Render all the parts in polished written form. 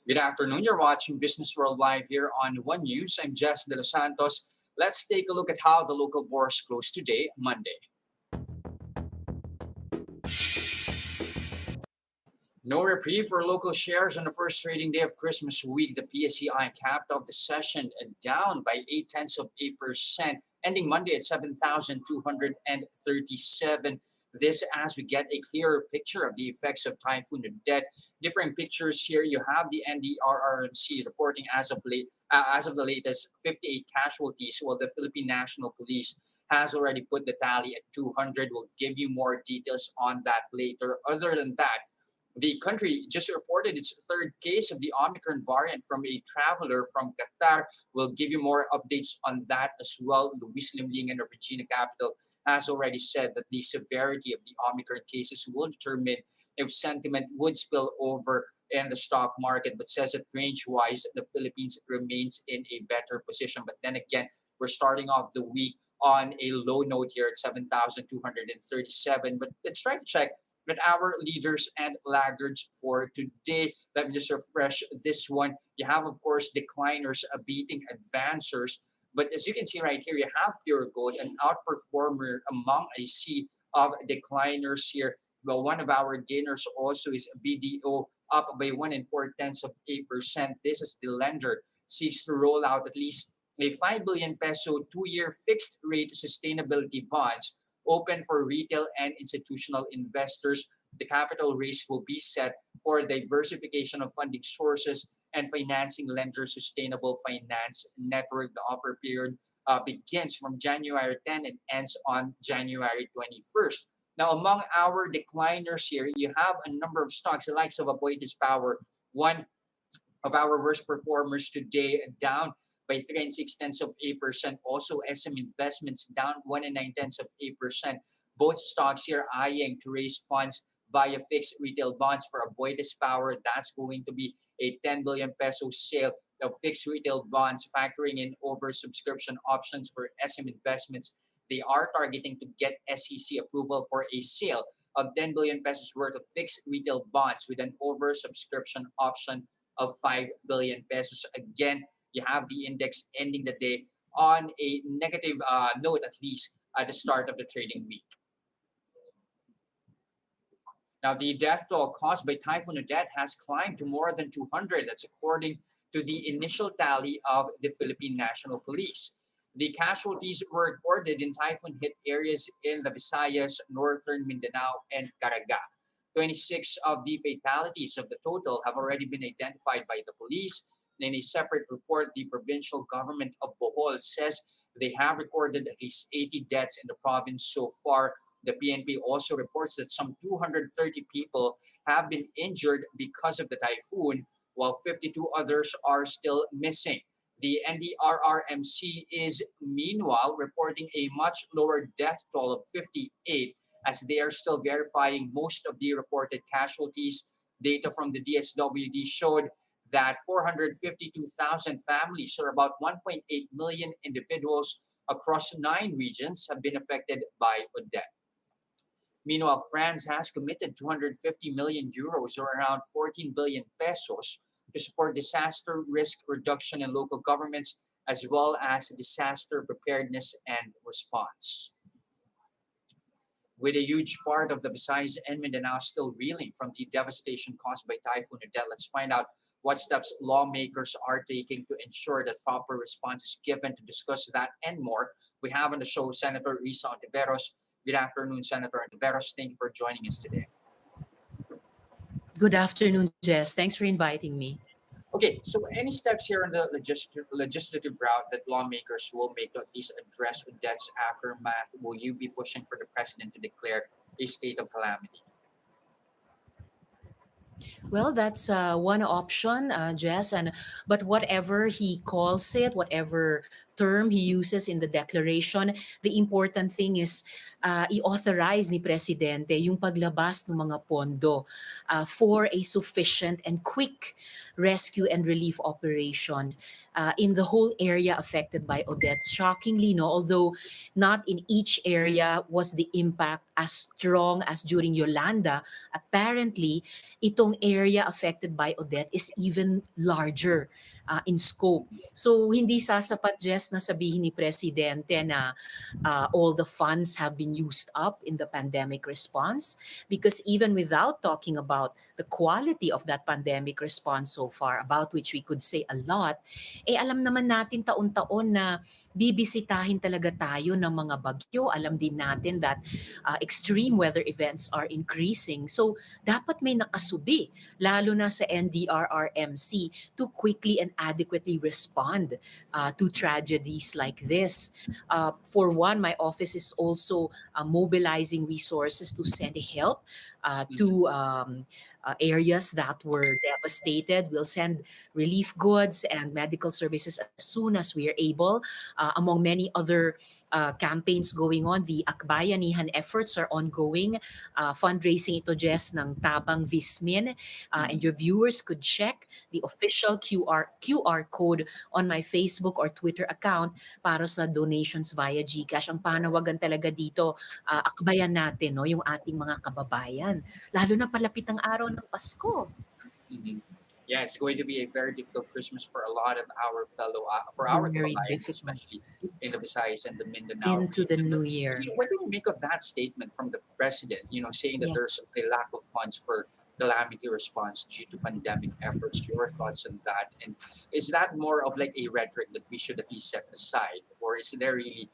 Good afternoon. You're watching Business World Live here on One News. I'm Jess De Los Santos. Let's take a look at how the local bourse closed today, Monday. No reprieve for local shares on the first trading day of Christmas week. The PSEI capped off the session down by 0.8%, ending Monday at 7,237. This as we get a clearer picture of the effects of Typhoon Odette. Different pictures here. You have the NDRRMC reporting as of the latest 58 casualties, while the Philippine National Police has already put the tally at 200. We'll give you more details on that later. Other than that, the country just reported its third case of the Omicron variant from a traveler from Qatar. We'll give you more updates on that as well. Luis Limling in the Regina capital has already said that the severity of the Omicron cases will determine if sentiment would spill over in the stock market, but says that range-wise, the Philippines remains in a better position. But then again, we're starting off the week on a low note here at 7,237. But let's try to check with our leaders and laggards for today. Let me just refresh this one. You have, of course, decliners beating advancers. But as you can see right here, you have Pure Gold, an outperformer among a sea of decliners here. Well, one of our gainers also is BDO, up by 1.4%. This is the lender seeks to roll out at least a 5 billion peso 2-year fixed rate sustainability bonds open for retail and institutional investors. The capital raise will be set for diversification of funding sources and financing lenders' sustainable finance network. The offer period begins from January 10 and ends on January 21st. Now, among our decliners here, you have a number of stocks, the likes of Aboitiz Power, one of our worst performers today, down by 3.6%. Also, SM Investments down 1.9%. Both stocks here eyeing to raise funds via fixed retail bonds for Aboitiz Power. That's going to be a 10 billion peso sale of fixed retail bonds, factoring in oversubscription options for SM Investments. They are targeting to get SEC approval for a sale of 10 billion pesos worth of fixed retail bonds with an oversubscription option of 5 billion pesos. Again, you have the index ending the day on a negative note, at least at the start of the trading week. Now, the death toll caused by Typhoon Odette has climbed to more than 200. That's according to the initial tally of the Philippine National Police. The casualties were recorded in typhoon-hit areas in the Visayas, northern Mindanao, and Caraga. 26 of the fatalities of the total have already been identified by the police. In a separate report, the provincial government of Bohol says they have recorded at least 80 deaths in the province so far. The PNP also reports that some 230 people have been injured because of the typhoon, while 52 others are still missing. The NDRRMC is meanwhile reporting a much lower death toll of 58, as they are still verifying most of the reported casualties. Data from the DSWD showed that 452,000 families, or about 1.8 million individuals across 9 regions, have been affected by Odette. Meanwhile, France has committed 250 million euros, or around 14 billion pesos, to support disaster risk reduction in local governments, as well as disaster preparedness and response. With a huge part of the Visayas and Mindanao still reeling from the devastation caused by Typhoon Odette, let's find out what steps lawmakers are taking to ensure that proper response is given. To discuss that and more, we have on the show Senator Risa Ontiveros. Good afternoon, Senator Ontiveros. Thank you for joining us today. Good afternoon, Jess. Thanks for inviting me. Okay, so any steps here on the legislative route that lawmakers will make to at least address Odette's aftermath? Will you be pushing for the president to declare a state of calamity? Well, that's one option, Jess. But whatever he calls it, whatever term he uses in the declaration, the important thing is i-authorize ni Presidente yung paglabas ng mga pondo for a sufficient and quick rescue and relief operation in the whole area affected by Odette. Shockingly, no, although not in each area was the impact as strong as during Yolanda, apparently, itong area affected by Odette is even larger in scope. So, hindi sasapat, Jess, na sabihin ni Presidente na all the funds have been used up in the pandemic response, because even without talking about the quality of that pandemic response so far, about which we could say a lot, alam naman natin taon-taon na bibisitahin talaga tayo ng mga bagyo. Alam din natin that extreme weather events are increasing. So, dapat may nakasubi, lalo na sa NDRRMC, to quickly and adequately respond to tragedies like this. For one, my office is also mobilizing resources to send help Mhm. to areas that were devastated. We'll send relief goods and medical services as soon as we are able. Among many other campaigns going on, the Akbayanihan efforts are ongoing. Fundraising ito, Jess, ng Tabang Vismin. And Mhm. your viewers could check the official QR code on my Facebook or Twitter account para sa donations via GCash. Ang panawagan talaga dito, akbayan natin, no, yung ating mga kababayan. Lalo na palapit ang araw ng Pasko. Mhm. Yeah, it's going to be a very difficult Christmas for a lot of our for our Very kababayans, difficult. especially in the Visayas and the Mindanao Into the region. But new year. what do you make of that statement from the president? Saying that there's Yes. a lack of funds for calamity response due to pandemic efforts. Your thoughts on that? And is that more of like a rhetoric that we should at least set aside, or is there really?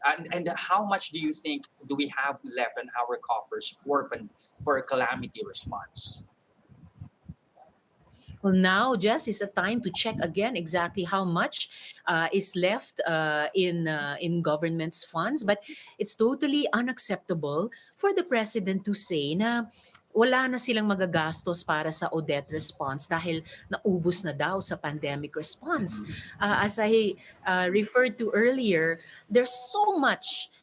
And how much do you think do we have left in our coffers for a calamity response? Well, now, Jess, is a time to check again exactly how much is left in government's funds. But it's totally unacceptable for the president to say na wala na silang magagastos para sa Odette response dahil naubos na daw sa pandemic response. As I referred to earlier, there's so much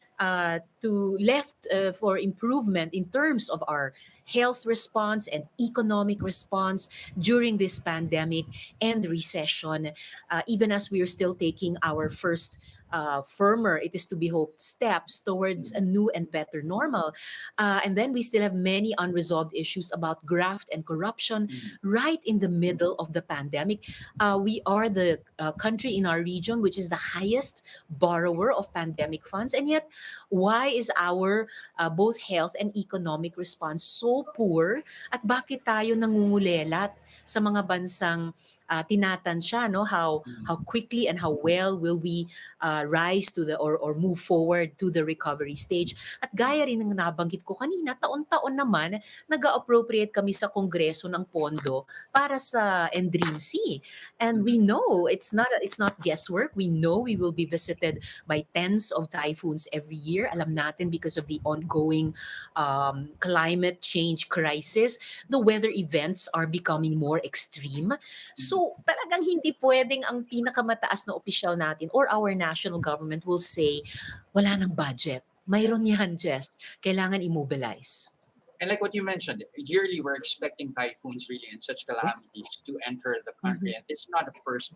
to left for improvement in terms of our health response and economic response during this pandemic and recession, even as we are still taking our first firmer, it is to be hoped, steps towards a Mhm. new and better normal. And then we still have many unresolved issues about graft and corruption Mhm. right in the middle of the pandemic. We are the country in our region which is the highest borrower of pandemic funds. And yet, why is our both health and economic response so poor? At bakit tayo nangungulelat sa mga bansang tinatansya, no, how Mhm. quickly and how well will we rise to the or move forward to the recovery stage. At gaya rin ng nabanggit ko kanina, taon-taon naman nag-appropriate kami sa Kongreso ng pondo para sa NDRIMC. And we Mhm. know it's not guesswork. We know we will be visited by tens of typhoons every year. Alam natin because of the ongoing climate change crisis, the weather events are becoming more extreme. So, talagang hindi pwedeng ang pinakamataas na opisyal natin or our national government will say, wala ng budget. Mayroon yan, Jess. Kailangan immobilize. And like what you mentioned, yearly we're expecting typhoons really and such Yes. calamities to enter the country. Mhm. And it's not the first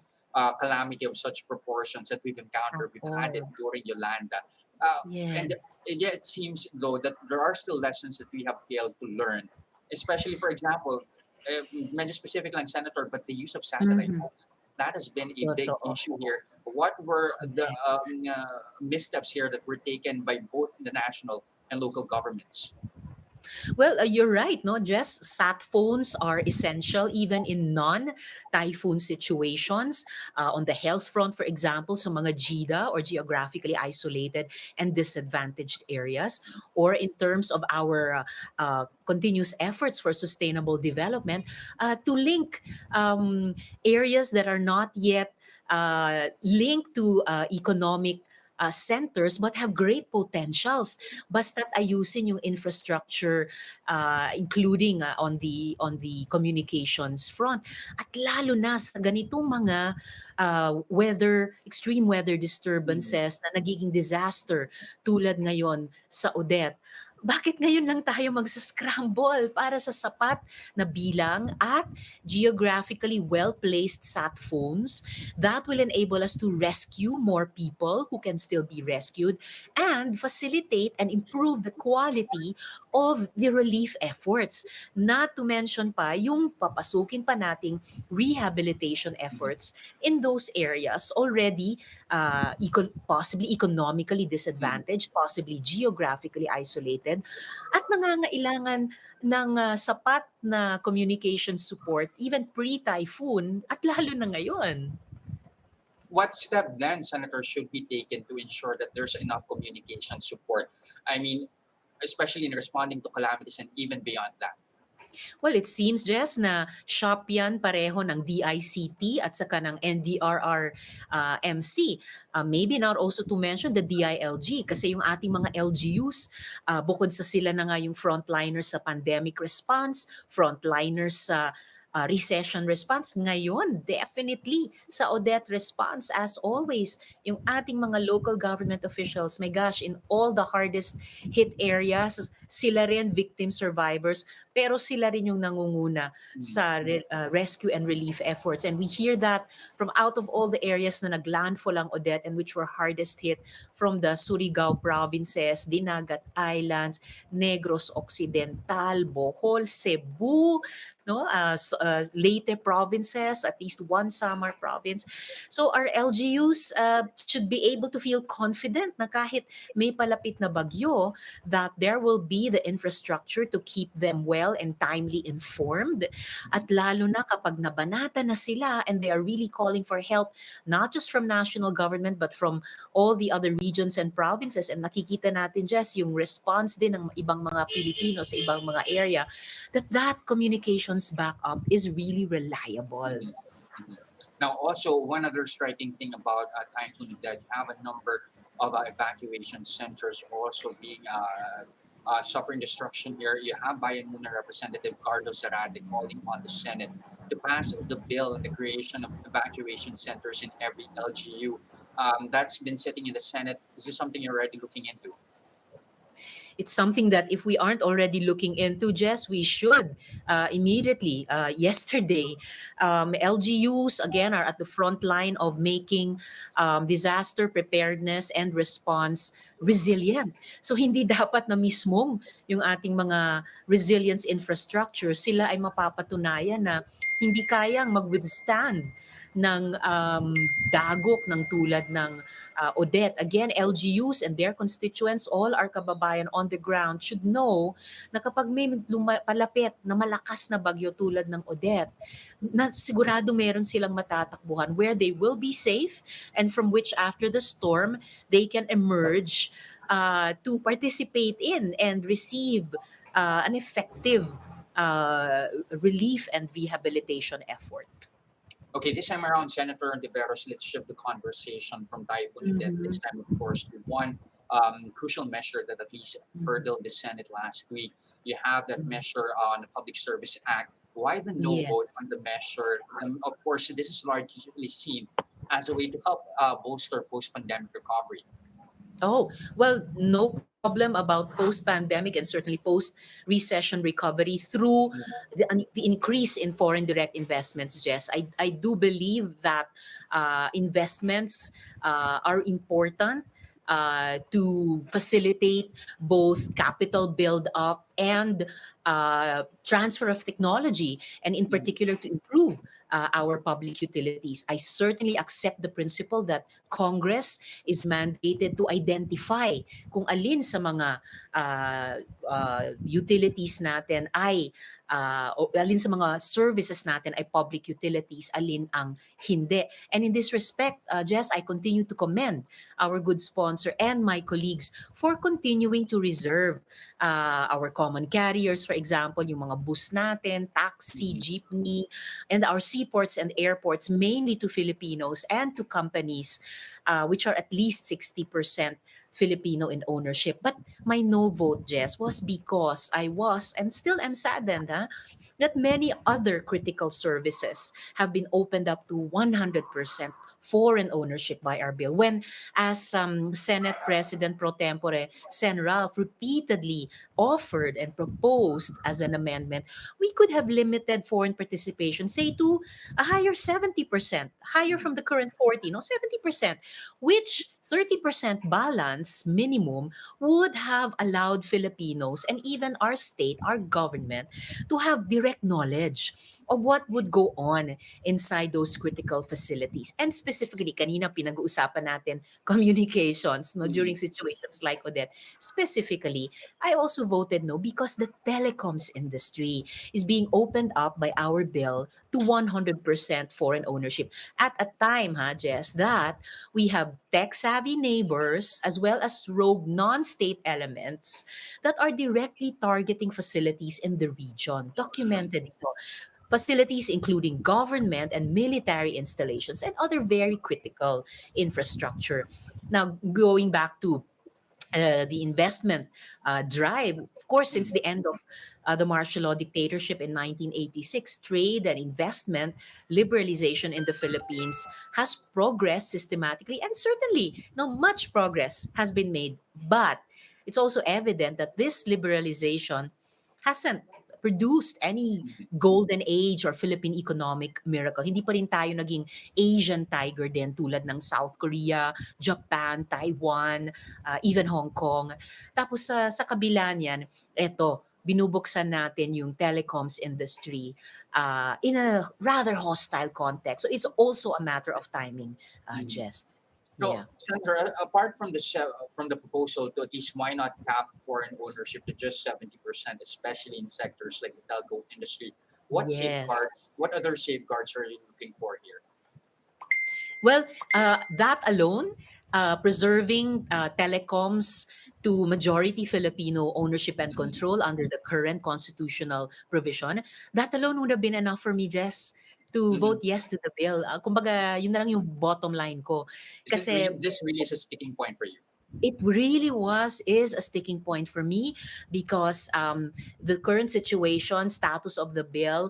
calamity of such proportions that we've At encountered. We've had it all. during Yolanda. Uh, and Yes. yet it seems, though, that there are still lessons that we have failed to learn. Especially, for example, medyo specific lang, Senator, but the use of satellite Mhm. phones. That has been a big Totoo. issue here. What were the Correct. missteps here that were taken by both the national and local governments? Well, you're right, no? Jess, sat phones are essential even in non-typhoon situations. On the health front, for example, sa mga GIDA or geographically isolated and disadvantaged areas, or in terms of our continuous efforts for sustainable development, to link areas that are not yet linked to economic centers but have great potentials basta't ayusin yung infrastructure, including on the communications front, at lalo na sa ganitong mga extreme weather Mm. disturbances na nagiging disaster tulad ngayon sa Odette. Bakit ngayon lang tayo magsa-scramble para sa sapat na bilang at geographically well-placed sat phones that will enable us to rescue more people who can still be rescued and facilitate and improve the quality of the relief efforts? Not to mention pa yung papasukin pa nating rehabilitation efforts in those areas already possibly economically Mm. disadvantaged, possibly geographically isolated, at nangangailangan ng sapat na communication support even pre-typhoon at lalo na ngayon. What step then, Senator, should be taken to ensure that there's enough communication support? I mean, especially in responding to calamities and even beyond that. Well, it seems, Jess, na shop yan pareho ng DICT at saka ng NDRRMC. Maybe not also to mention the DILG kasi yung ating mga LGUs, bukod sa sila na nga yung frontliners sa pandemic response, frontliners sa recession response, ngayon, definitely sa Odette response, as always, yung ating mga local government officials, my gosh, in all the hardest hit areas, sila rin victim survivors, pero sila rin yung nangunguna Mm. sa rescue and relief efforts. And we hear that from out of all the areas na naglandfall ang Odette and which were hardest hit from the Surigao provinces, Dinagat Islands, Negros Occidental, Bohol, Cebu, no, Leyte provinces, at least one Samar province. So our LGUs should be able to feel confident na kahit may palapit na bagyo, that there will be the infrastructure to keep them well and timely informed. At lalo na kapag nabanata na sila and they are really calling for help, not just from national government but from all the other regions and provinces. And nakikita natin, Jess, yung response din ng ibang mga Pilipino sa ibang mga area, that communications backup is really reliable. Mhm. Mhm. Now, also one other striking thing about Typhoon that you have a number of evacuation centers also being suffering destruction here. You have Bayan Muna Representative Carlos Zarate calling on the Senate to pass the bill on the creation of evacuation centers in every LGU. That's been sitting in the Senate. Is this something you're already looking into? It's something that if we aren't already looking into, Jess, we should immediately. Yesterday, LGUs again are at the front line of making disaster preparedness and response resilient. So hindi dapat na mismong yung ating mga resilience infrastructure, sila ay mapapatunayan na hindi kayang mag-withstand ng dagok ng tulad ng Odette. Again, LGUs and their constituents, all our kababayan on the ground should know na kapag may palapit na malakas na bagyo tulad ng Odette, na sigurado meron silang matatakbuhan where they will be safe and from which after the storm, they can emerge to participate in and receive an effective relief and rehabilitation effort. Okay, this time around, Senator Deveros, let's shift the conversation from Typhoon Odette Mhm. this time, of course, to one crucial measure that at least hurdled the Senate last week. You have that Mhm. measure on the Public Service Act. Why the no vote Yes. on the measure? Of course, this is largely seen as a way to help bolster post-pandemic recovery. Oh, well, no problem about post-pandemic and certainly post-recession recovery through the increase in foreign direct investments, Jess. I do believe that investments are important to facilitate both capital build-up and transfer of technology, and in Mhm. particular to improve our public utilities. I certainly accept the principle that Congress is mandated to identify kung alin sa mga utilities natin ay alin sa mga services natin ay public utilities, alin ang hindi. And in this respect, Jess, I continue to commend our good sponsor and my colleagues for continuing to reserve our common carriers, for example, yung mga bus natin, taxi, Mhm. jeepney, and our seaports and airports, mainly to Filipinos and to companies which are at least 60% Filipino in ownership. But my no vote, Jess, was because I was and still am saddened that many other critical services have been opened up to 100% foreign ownership by our bill. When, as Senate President pro tempore Sen Ralph repeatedly offered and proposed as an amendment, we could have limited foreign participation, say to a higher 70%, higher from the current 40, no, 70%, which 30% balance minimum would have allowed Filipinos and even our state, our government, to have direct knowledge of what would go on inside those critical facilities. And specifically, kanina pinag-uusapan natin communications no, during Mhm. situations like Odette. Specifically, I also voted no because the telecoms industry is being opened up by our bill to 100% foreign ownership at a time, Jess, that we have tech-savvy neighbors as well as rogue non-state elements that are directly targeting facilities in the region. Documented ito. Facilities including government and military installations and other very critical infrastructure. Now, going back to the investment drive. Of course, since the end of the martial law dictatorship in 1986, trade and investment liberalization in the Philippines has progressed systematically, and certainly, much progress has been made. But it's also evident that this liberalization hasn't produced any golden age or Philippine economic miracle. Hindi pa rin tayo naging Asian tiger din tulad ng South Korea, Japan, Taiwan, even Hong Kong. Tapos sa kabila niyan, eto, binubuksan natin yung telecoms industry in a rather hostile context. So it's also a matter of timing, Mhm. Jess. So, Yeah. Sandra, apart from from the proposal to at least why not cap foreign ownership to just 70%, especially in sectors like the telco industry, Yes. what other safeguards are you looking for here? Well, that alone, preserving telecoms to majority Filipino ownership and Mhm. control under the current constitutional provision, that alone would have been enough for me, Jess, to vote Mhm. yes to the bill. Kumbaga, yun na lang yung bottom line ko. Kasi This really is a sticking point for you? it really is a sticking point for me because the current situation status of the bill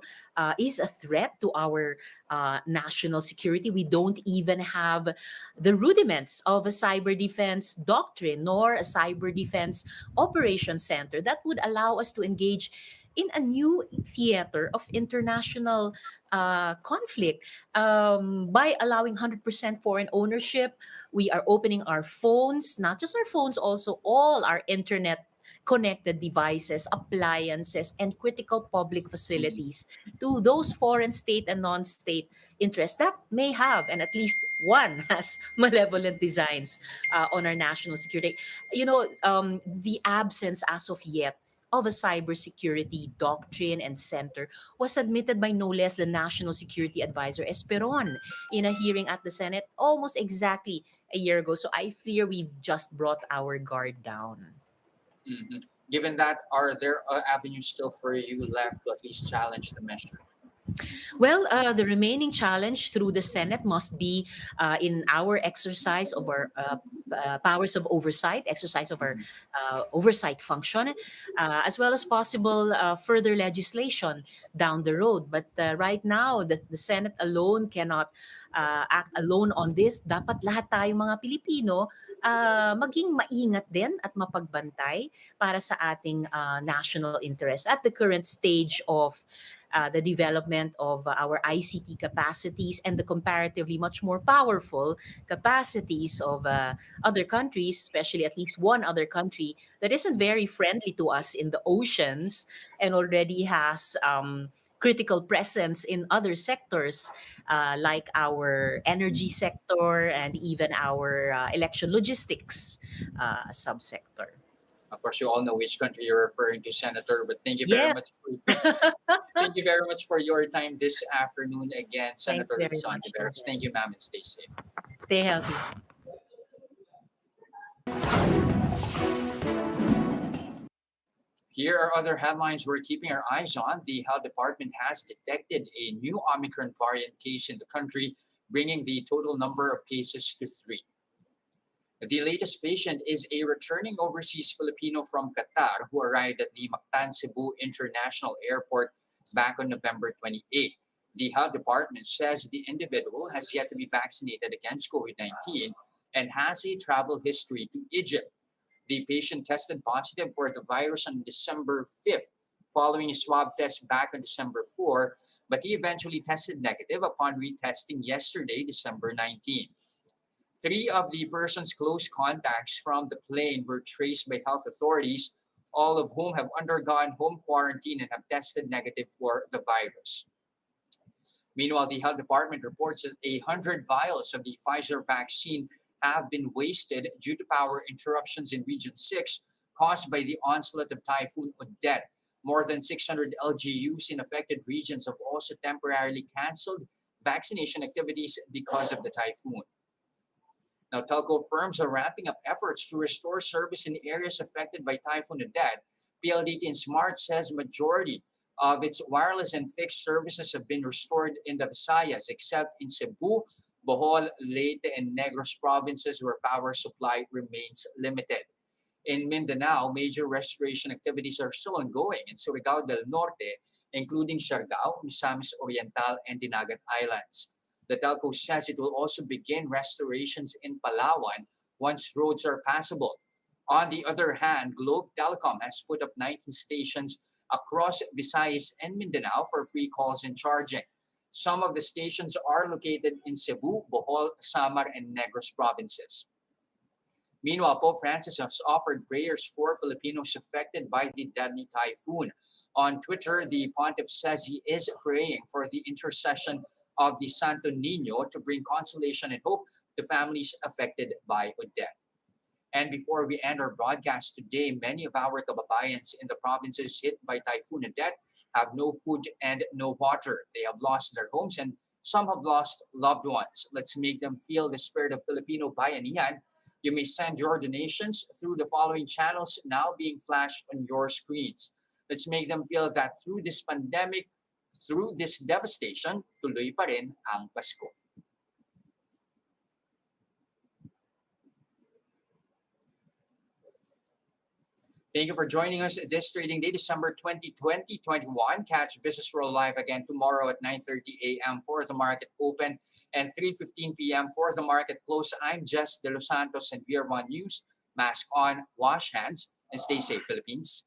is a threat to our national security. We don't even have the rudiments of a cyber defense doctrine nor a cyber defense operation center that would allow us to engage in a new theater of international conflict by allowing 100% foreign ownership. We are opening our phones, not just our phones, also all our internet connected devices, appliances, and critical public Mhm. facilities to those foreign state and non-state interests that may have, and at least one has malevolent designs on our national security. The absence as of yet of a cybersecurity doctrine and center was admitted by no less than National Security Advisor Esperon in a hearing at the Senate almost exactly a year ago. So I fear we've just brought our guard down. Mhm. Given that, are there avenues still for you left to at least challenge the measure? Well, the remaining challenge through the Senate must be in our exercise of our powers of oversight, exercise of our Mhm. oversight function, as well as possible further legislation down the road. But right now, the Senate alone cannot act alone on this. Dapat lahat tayo mga Pilipino maging maingat din at mapagbantay para sa ating national interest at the current stage of the development of our ICT capacities and the comparatively much more powerful capacities of other countries, especially at least one other country that isn't very friendly to us in the oceans and already has critical presence in other sectors like our energy sector and even our election logistics subsector. Of course, you all know which country you're referring to, Senator. But thank you very much. Yes. Thank you very much for your time this afternoon again, Thanks Senator very Lison much, Tiveros. Thank Lourdes. you, ma'am, and stay safe. Stay healthy. Here are other headlines we're keeping our eyes on. The health department has detected a new Omicron variant case in the country, bringing the total number of cases to three. The latest patient is a returning overseas Filipino from Qatar who arrived at the Mactan Cebu International Airport back on November 28. The health department says the individual has yet to be vaccinated against COVID 19 and has a travel history to Egypt. The patient tested positive for the virus on December 5th, following a swab test back on December 4, but he eventually tested negative upon retesting yesterday, December 19. Three of the person's close contacts from the plane were traced by health authorities, all of whom have undergone home quarantine and have tested negative for the virus. Meanwhile, the health department reports that 100 vials of the Pfizer vaccine have been wasted due to power interruptions in Region 6 caused by the onslaught of Typhoon Odette. More than 600 LGUs in affected regions have also temporarily canceled vaccination activities because of the typhoon. Now, telco firms are ramping up efforts to restore service in areas affected by Typhoon Odette. PLDT and Smart says majority of its wireless and fixed services have been restored in the Visayas, except in Cebu, Bohol, Leyte, and Negros provinces where power supply remains limited. In Mindanao, major restoration activities are still ongoing in Surigao del Norte, including Siargao, Misamis Oriental, and Dinagat Islands. The telco says it will also begin restorations in Palawan once roads are passable. On the other hand, Globe Telecom has put up 19 stations across Visayas and Mindanao for free calls and charging. Some of the stations are located in Cebu, Bohol, Samar, and Negros provinces. Meanwhile, Pope Francis has offered prayers for Filipinos affected by the deadly typhoon. On Twitter, the pontiff says he is praying for the intercession of the Santo Niño to bring consolation and hope to families affected by Odette. And before we end our broadcast today, many of our kababayans in the provinces hit by Typhoon Odette have no food and no water. They have lost their homes and some have lost loved ones. Let's make them feel the spirit of Filipino bayanihan. You may send your donations through the following channels now being flashed on your screens. Let's make them feel that through this pandemic, through this devastation, tuloy pa rin ang Pasko. Thank you for joining us this trading day, December 20, 2021. Catch Business World live again tomorrow at 9:30 a.m. for the market open and 3:15 p.m. for the market close. I'm Jess De Los Santos and we are One News. Mask on, wash hands, and stay safe, Philippines.